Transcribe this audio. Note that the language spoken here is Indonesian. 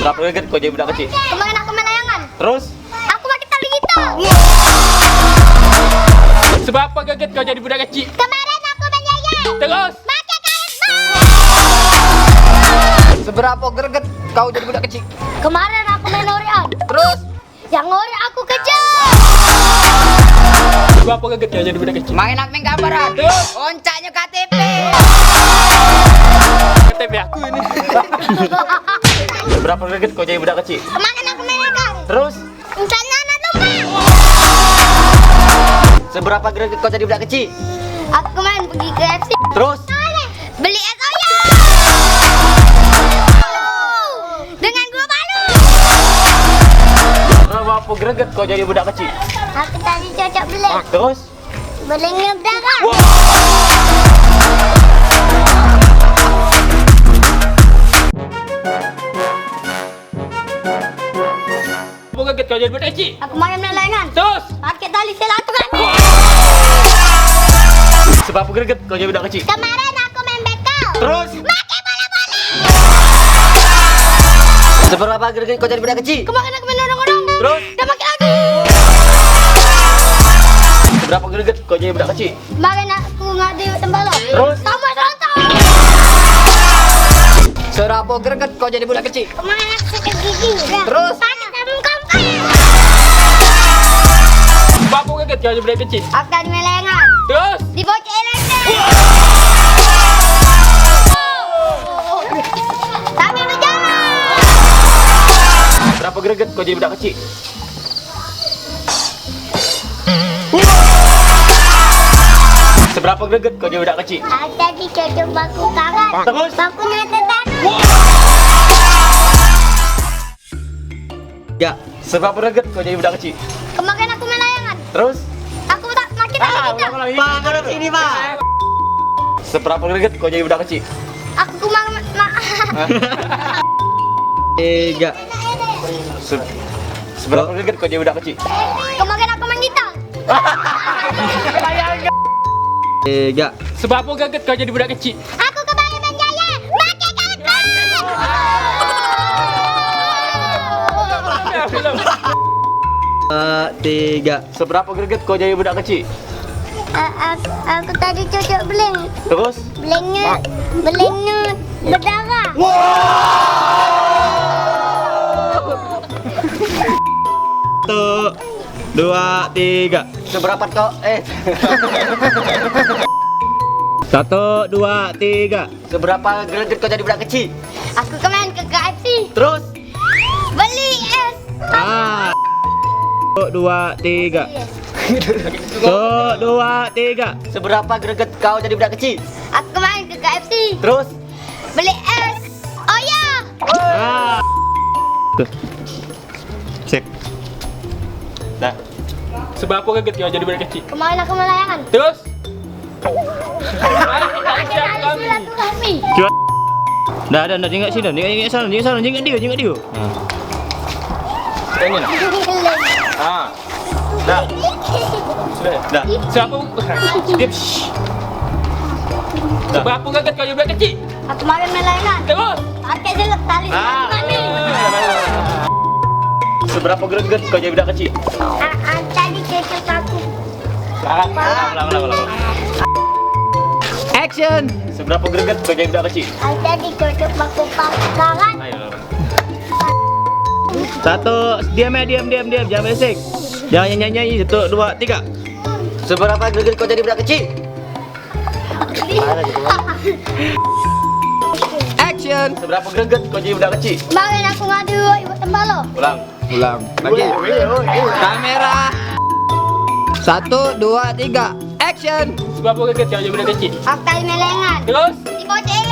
Seberapa greget kau jadi budak kecil? Kemarin aku main layangan. Terus? Aku pakai tali gitar. Seberapa greget kau jadi budak kecil? Kemarin aku main yayai. Terus? Pakai kain bas. Seberapa greget kau jadi budak kecil? Kemarin aku main orian. Terus? Yang ori aku kejar. Seberapa greget kau jadi budak kecil? Main akmeng gambaran. Terus? Oncaknya KTP. KTP aku ini. Seberapa greget kau jadi budak kecil? Kemarin aku main ikan. Terus? Misalnya anak domba. Seberapa greget kau jadi budak kecil? Aku kemarin pergi ke FC. Terus? Beli es oya. Dengan gula balu. Seberapa greget kau jadi budak kecil? Aku tadi cocok beli. Terus? Belinya berdarah. Seberapa greget kau jadi budak kecil? Aku main layangan. Terus? Pakai tali silaturahmi. Seberapa greget kau jadi budak kecil? Kemarin aku main bekel. Terus? Pakai bola-bola. Seberapa greget kau jadi budak kecil? Kemarin aku main orang-orang. Terus? Dan pakai lagi. Seberapa greget kau jadi budak kecil? Kemarin aku ngadu tembalo. Terus? Sama serontok. Seberapa greget kau jadi budak kecil? Kemarin aku sakit gigi. Terus? Pakai sabun kompor. Seberapa greget kau jadi budak kecil? Aku tadi main layangan. Terus? Di bocah elektrik. Sambil berjalan. Berapa greget kau jadi budak kecil? Seberapa greget kau jadi budak kecil? Aku tadi cocok baku karat. Terus? Bakunya tertanam. Ya. Seberapa greget kau jadi budak kecil? Kemarin aku main layangan. Terus? Aku tak makin tali gitar. Pak, kalau sini, Pak. Seberapa greget kau jadi budak kecil? Aku kemarin Tiga. Seberapa greget kau jadi budak kecil? Kemarin aku main gitar. Tiga. Seberapa greget kau jadi budak kecil? Aku kemarin main jaya. Pakai kain bas. Belum. Tiga. Seberapa greget kau jadi budak kecil? Aku tadi cocok beling. Terus? Belingnya berdarah. Satu, dua, tiga. Seberapa kau? Satu, dua, tiga. Seberapa greget kau jadi budak kecil? Aku kemarin ke KFC. Terus? Beli es. Satu, dua, tiga. Satu, dua, tiga. Seberapa greget kau jadi budak kecil? Aku kemarin ke KFC. Terus? Beli es. Oh ya. Tuh. Cek. Nah. Seberapa greget kau jadi budak kecil? Kemarin aku main layangan. Terus? Pakai tali silaturahmi. Dah, ingat sini, ingat sana, ingat dia. Tanya nak. Ah. Dah. Sudah. Dah. Siapa? Diam. Seberapa greget kau jadi budak kecil? Aku kemarin main layangan. Terus? Pakai tali silaturahmi. Seberapa greget kau jadi budak kecil? Tadi cocok aku. Ulang. Action. Seberapa greget kau jadi budak kecil? Tadi cocok baku karat. Ayo. Satu, diam, jangan berisik. Jangan nyanyi. Satu, dua, tiga. Seberapa greget kau jadi budak kecil? Action. Seberapa greget kau jadi budak kecil? Kemarin aku ngadu ibu tembalo. Ulang. Lagi. Kamera. 1, 2, 3. Action. Seberapa greget kau jadi budak kecil? Aku tadi main layangan. Terus? Di bocah